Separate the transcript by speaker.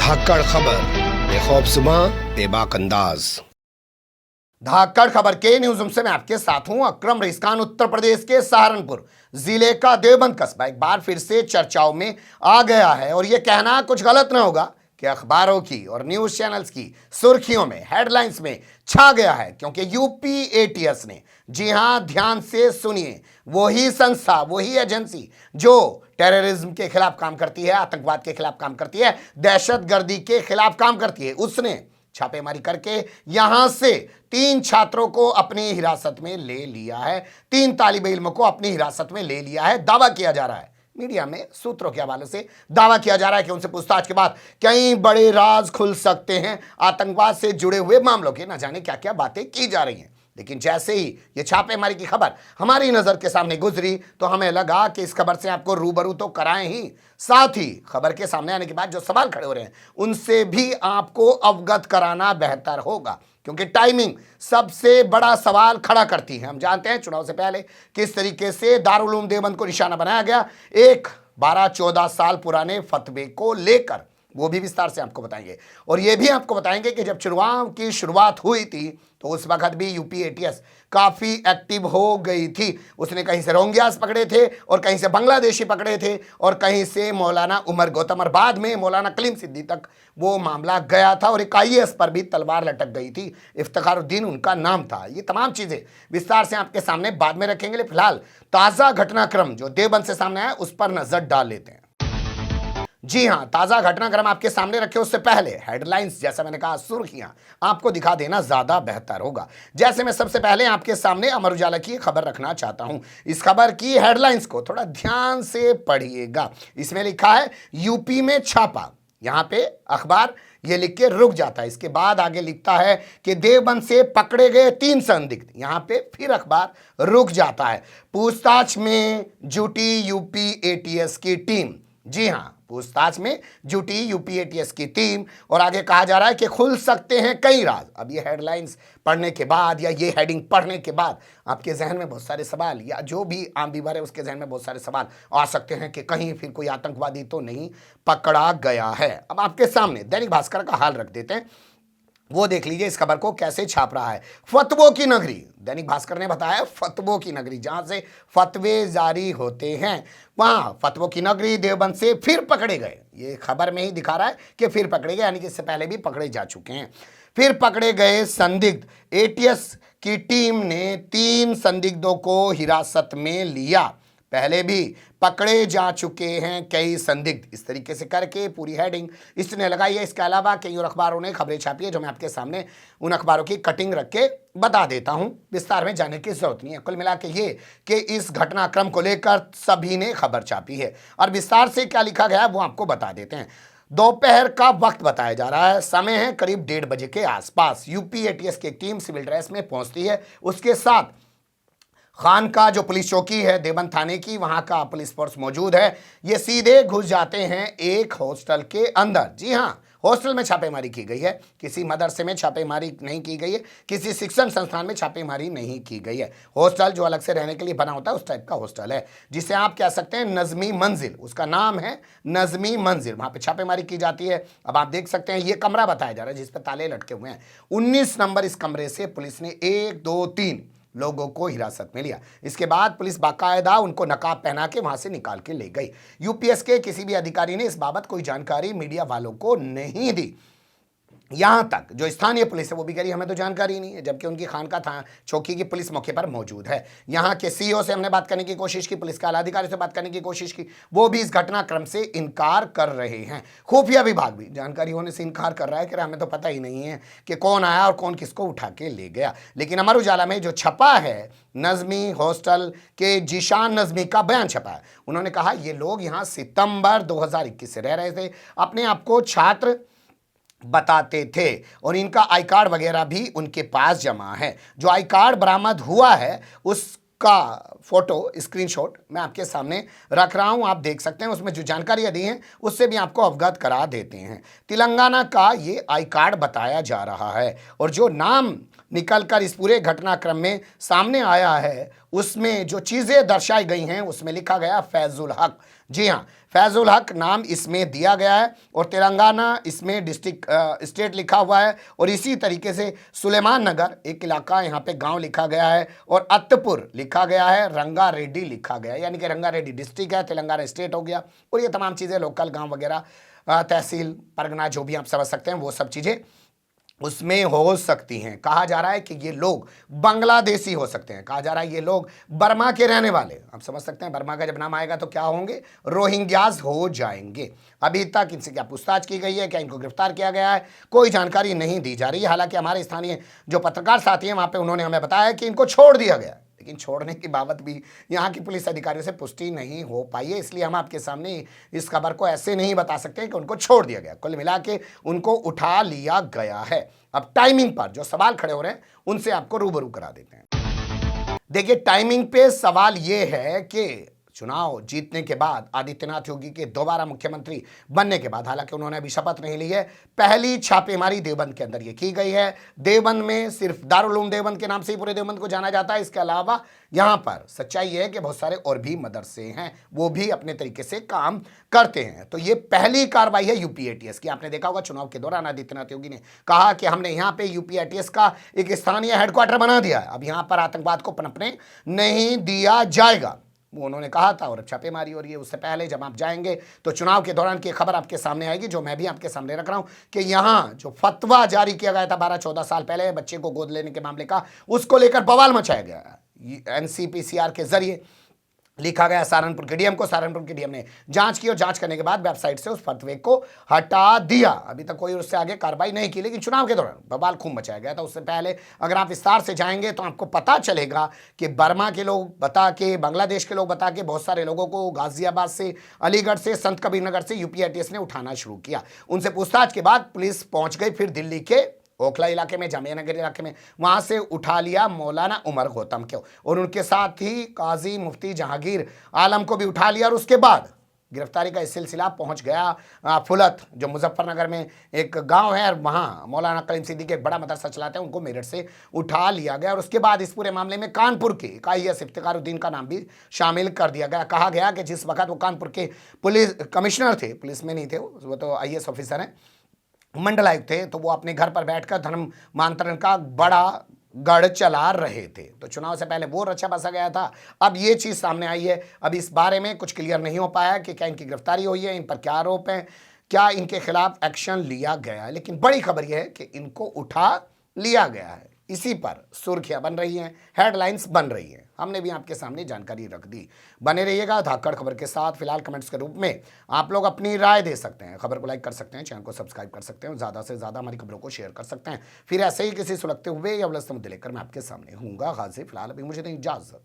Speaker 1: धाकड़ खबर, बेखौफजुमा बेबाक अंदाज।
Speaker 2: धाकड़ खबर के न्यूज रूम से मैं आपके साथ हूं अकरम रईस खान। उत्तर प्रदेश के सहारनपुर जिले का देवबंद कस्बा एक बार फिर से चर्चाओं में आ गया है और यह कहना कुछ गलत ना होगा कि अखबारों की और न्यूज चैनल्स की सुर्खियों में, हेडलाइंस में छा गया है, क्योंकि यूपी एटीएस ने, जी हां ध्यान से सुनिए, वही संस्था, वही एजेंसी जो टेररिज्म के खिलाफ काम करती है, आतंकवाद के खिलाफ काम करती है, दहशतगर्दी के खिलाफ काम करती है, उसने छापेमारी करके यहां से 3 छात्रों को अपनी हिरासत में ले लिया है, 3 तालिबे इल्म को अपनी हिरासत में ले लिया है। दावा किया जा रहा है, मीडिया में सूत्रों के हवाले से दावा किया जा रहा है कि उनसे पूछताछ के बाद कई बड़े राज खुल सकते हैं। आतंकवाद से जुड़े हुए मामलों के न जाने क्या क्या बातें की जा रही हैं। लेकिन जैसे ही ये छापेमारी की खबर हमारी नजर के सामने गुजरी तो हमें लगा कि इस खबर से आपको रूबरू तो कराएं ही, साथ ही खबर के सामने आने के बाद जो सवाल खड़े हो रहे हैं उनसे भी आपको अवगत कराना बेहतर होगा, क्योंकि टाइमिंग सबसे बड़ा सवाल खड़ा करती है। हम जानते हैं चुनाव से पहले किस तरीके से दारुल उलूम देवबंद को निशाना बनाया गया, एक 12-14 साल पुराने फतवे को लेकर, वो भी विस्तार से आपको बताएंगे। और ये भी आपको बताएंगे कि जब चुनाव की शुरुआत हुई थी तो उस वक्त भी यूपी एटीएस काफ़ी एक्टिव हो गई थी। उसने कहीं से रोहिंग्यास पकड़े थे और कहीं से बांग्लादेशी पकड़े थे और कहीं से मौलाना उमर गौतम और बाद में मौलाना कलीम सिद्दी तक वो मामला गया था और एक आईएएस पर भी तलवार लटक गई थी, इफ्तिखारुद्दीन उनका नाम था। ये तमाम चीज़ें विस्तार से आपके सामने बाद में रखेंगे। फिलहाल ताज़ा घटनाक्रम जो देवबंद से सामने आया उस पर नजर डाल लेते हैं। जी हां, ताजा घटनाक्रम आपके सामने रखे उससे पहले हेडलाइंस, जैसा मैंने कहा, सुर्खियां आपको दिखा देना ज्यादा बेहतर होगा। जैसे मैं सबसे पहले आपके सामने अमर उजाला की खबर रखना चाहता हूं। इस खबर की हेडलाइंस को थोड़ा ध्यान से पढ़िएगा। इसमें लिखा है यूपी में छापा, यहां पे अखबार ये लिख के रुक जाता है। इसके बाद आगे लिखता है कि देवबंद से पकड़े गए 3 संदिग्ध, यहां पे फिर अखबार रुक जाता है। पूछताछ में जुटी यूपी एटीएस की टीम, जी हां, पूछताछ में जुटी यूपी एटीएस की टीम। और आगे कहा जा रहा है कि खुल सकते हैं कई राज। अब ये हेडलाइंस पढ़ने के बाद या ये हेडिंग पढ़ने के बाद आपके जहन में बहुत सारे सवाल, या जो भी आम बीमार है उसके जहन में बहुत सारे सवाल आ सकते हैं कि कहीं फिर कोई आतंकवादी तो नहीं पकड़ा गया है। अब आपके सामने दैनिक भास्कर का हाल रख देते हैं, वो देख लीजिए इस खबर को कैसे छाप रहा है। फतवों की नगरी, दैनिक भास्कर ने बताया, फतवों की नगरी, जहां से फतवे जारी होते हैं वहां फतवों की नगरी देवबंद से फिर पकड़े गए। ये खबर में ही दिखा रहा है कि फिर पकड़े गए, यानी कि इससे पहले भी पकड़े जा चुके हैं। फिर पकड़े गए संदिग्ध, एटीएस की टीम ने 3 संदिग्धों को हिरासत में लिया। पहले भी पकड़े जा चुके हैं कई संदिग्ध, इस तरीके से करके पूरी हेडिंग इसने लगाई है। इसके अलावा कई और अखबारों ने खबरें छापी है जो मैं आपके सामने उन अखबारों की कटिंग रख के बता देता हूं, विस्तार में जाने की जरूरत नहीं है। कुल मिला के ये कि इस घटनाक्रम को लेकर सभी ने खबर छापी है और विस्तार से क्या लिखा गया है वो आपको बता देते हैं। दोपहर का वक्त बताया जा रहा है, समय है करीब 1:30 बजे के आसपास। यूपी एटीएस की टीम सिविल ड्रेस में पहुंचती है, उसके साथ खान का जो पुलिस चौकी है देवबंद थाने की, वहां का पुलिस फोर्स मौजूद है। ये सीधे घुस जाते हैं एक हॉस्टल के अंदर। जी हां, हॉस्टल में छापेमारी की गई है, किसी मदरसे में छापेमारी नहीं की गई है, किसी शिक्षण संस्थान में छापेमारी नहीं की गई है। हॉस्टल जो अलग से रहने के लिए बना होता है उस टाइप का हॉस्टल है, जिसे आप कह सकते हैं नज़मी मंजिल, उसका नाम है नज़मी मंजिल। वहां पे छापेमारी की जाती है। अब आप देख सकते हैं ये कमरा बताया जा रहा है जिस पर ताले लटके हुए हैं। 19 नंबर इस कमरे से पुलिस ने 1, 2, 3 लोगों को हिरासत में लिया। इसके बाद पुलिस बाकायदा उनको नकाब पहना के वहां से निकाल के ले गई। यूपीएस के किसी भी अधिकारी ने इस बाबत कोई जानकारी मीडिया वालों को नहीं दी। यहां तक जो स्थानीय पुलिस है वो भी कह रही हमें तो जानकारी नहीं है, जबकि उनकी खानका था चौकी की पुलिस मौके पर मौजूद है। यहां के सीईओ से हमने बात करने की कोशिश की, पुलिस के आला अधिकारी से बात करने की कोशिश की, वो भी इस घटनाक्रम से इनकार कर रहे हैं। खुफिया विभाग भी जानकारी होने से इनकार कर रहा है कि हमें तो पता ही नहीं है कि कौन आया और कौन किसको उठा के ले गया। लेकिन अमर उजाला में जो छपा है नज़मी हॉस्टल के जीशान नज़मी का बयान छपा है। उन्होंने कहा ये लोग यहाँ सितंबर 2021 से रह रहे थे, अपने आप को छात्र बताते थे और इनका आई कार्ड वगैरह भी उनके पास जमा है। जो आई कार्ड बरामद हुआ है उसका फोटो स्क्रीनशॉट मैं आपके सामने रख रहा हूं, आप देख सकते हैं। उसमें जो जानकारियां दी हैं उससे भी आपको अवगत करा देते हैं। तेलंगाना का ये आई कार्ड बताया जा रहा है और जो नाम निकलकर इस पूरे घटनाक्रम में सामने आया है, उसमें जो चीज़ें दर्शाई गई हैं उसमें लिखा गया फैजुल हक। जी हाँ, फैजुल हक नाम इसमें दिया गया है और तेलंगाना इसमें डिस्ट्रिक्ट स्टेट लिखा हुआ है। और इसी तरीके से सुलेमान नगर एक इलाका, यहाँ पे गांव लिखा गया है और अत्तपुर लिखा गया है, रंगारेड्डी लिखा गया है, यानी कि रंगारेड्डी डिस्ट्रिक्ट है, तेलंगाना स्टेट हो गया। और ये तमाम चीज़ें लोकल गाँव वगैरह, तहसील, परगना, जो भी आप समझ सकते हैं वो सब चीज़ें उसमें हो सकती हैं। कहा जा रहा है कि ये लोग बांग्लादेशी हो सकते हैं, कहा जा रहा है ये लोग बर्मा के रहने वाले, आप समझ सकते हैं बर्मा का जब नाम आएगा तो क्या होंगे, रोहिंग्याज हो जाएंगे। अभी तक इनसे क्या पूछताछ की गई है, क्या इनको गिरफ्तार किया गया है, कोई जानकारी नहीं दी जा रही है। हालांकि हमारे स्थानीय जो पत्रकार साथी हैं वहाँ पे उन्होंने हमें बताया कि इनको छोड़ दिया गया, लेकिन छोड़ने की बाबत भी यहाँ की पुलिस अधिकारियों से पुष्टि नहीं हो पाई है, इसलिए हम आपके सामने इस खबर को ऐसे नहीं बता सकते कि उनको छोड़ दिया गया। कुल मिला के उनको उठा लिया गया है। अब टाइमिंग पर जो सवाल खड़े हो रहे हैं उनसे आपको रूबरू करा देते हैं। देखिए, टाइमिंग पे सवाल ये है कि चुनाव जीतने के बाद आदित्यनाथ योगी के दोबारा मुख्यमंत्री बनने के बाद, हालांकि उन्होंने अभी शपथ नहीं ली है, पहली छापेमारी देवबंद के अंदर ये की गई है। देवबंद में सिर्फ दारुल उलूम देवबंद के नाम से ही पूरे देवबंद को जाना जाता है। इसके अलावा यहाँ पर सच्चाई है कि बहुत सारे और भी मदरसे हैं, वो भी अपने तरीके से काम करते हैं। तो ये पहली कार्रवाई है यूपी एटीएस की। आपने देखा होगा चुनाव के दौरान आदित्यनाथ योगी ने कहा कि हमने यहाँ पे यूपी एटीएस का एक स्थानीय हेडक्वार्टर बना दिया है, अब यहाँ पर आतंकवाद को पनपने नहीं दिया जाएगा, वो उन्होंने कहा था। और छापेमारी हो रही है। उससे पहले जब आप जाएंगे तो चुनाव के दौरान की खबर आपके सामने आएगी, जो मैं भी आपके सामने रख रहा हूं कि यहां जो फतवा जारी किया गया था 12-14 साल पहले बच्चे को गोद लेने के मामले का, उसको लेकर बवाल मचाया गया। एनसीपीसीआर के जरिए लिखा गया सहारनपुर के डीएम को, सहारनपुर के डीएम ने जांच की और जांच करने के बाद वेबसाइट से उस फतवे को हटा दिया। अभी तक कोई उससे आगे कार्रवाई नहीं की, लेकिन चुनाव के दौरान बवाल खूब मचाया गया था। उससे पहले अगर आप विस्तार से जाएंगे तो आपको पता चलेगा कि बर्मा के लोग बता के, बांग्लादेश के लोग बता के बहुत सारे लोगों को गाजियाबाद से, अलीगढ़ से, संत कबीर नगर से यूपी एटीएस ने उठाना शुरू किया। उनसे पूछताछ के बाद पुलिस पहुंच गई फिर दिल्ली के ओखला इलाके में, जामिया नगर इलाके में, वहां से उठा लिया मौलाना उमर गौतम को और उनके साथ ही काजी मुफ्ती जहांगीर आलम को भी उठा लिया। और उसके बाद गिरफ्तारी का इस सिलसिला पहुंच गया फुलत, जो मुजफ्फरनगर में एक गांव है, और वहां मौलाना कलीम सिद्दीकी एक बड़ा मदरसा चलाते हैं, उनको मेरठ से उठा लिया गया। और उसके बाद इस पूरे मामले में कानपुर के IAS इफ्तिखारुद्दीन का नाम भी शामिल कर दिया गया। कहा गया कि जिस वक्त वो कानपुर के पुलिस कमिश्नर थे, पुलिस में नहीं थे वो तो IAS ऑफिसर हैं, मंडल आयुक्त थे, तो वो अपने घर पर बैठकर धर्मांतरण का बड़ा गढ़ चला रहे थे। तो चुनाव से पहले वो रचा बसा गया था। अब ये चीज़ सामने आई है। अब इस बारे में कुछ क्लियर नहीं हो पाया कि क्या इनकी गिरफ्तारी हुई है, इन पर क्या आरोप हैं, क्या इनके खिलाफ एक्शन लिया गया है। लेकिन बड़ी खबर यह है कि इनको उठा लिया गया है। इसी पर सुर्खियां बन रही हैं, हेडलाइंस बन रही हैं। हमने भी आपके सामने जानकारी रख दी। बने रहिएगा धाकड़ खबर के साथ। फिलहाल कमेंट्स के रूप में आप लोग अपनी राय दे सकते हैं, खबर को लाइक कर सकते हैं, चैनल को सब्सक्राइब कर सकते हैं, ज़्यादा से ज़्यादा हमारी खबरों को शेयर कर सकते हैं। फिर ऐसे ही किसी सुलगते हुए या उलझते मुद्दे लेकर मैं आपके सामने हूँगा हाजिर। फिलहाल अभी मुझे दें इजाज़त।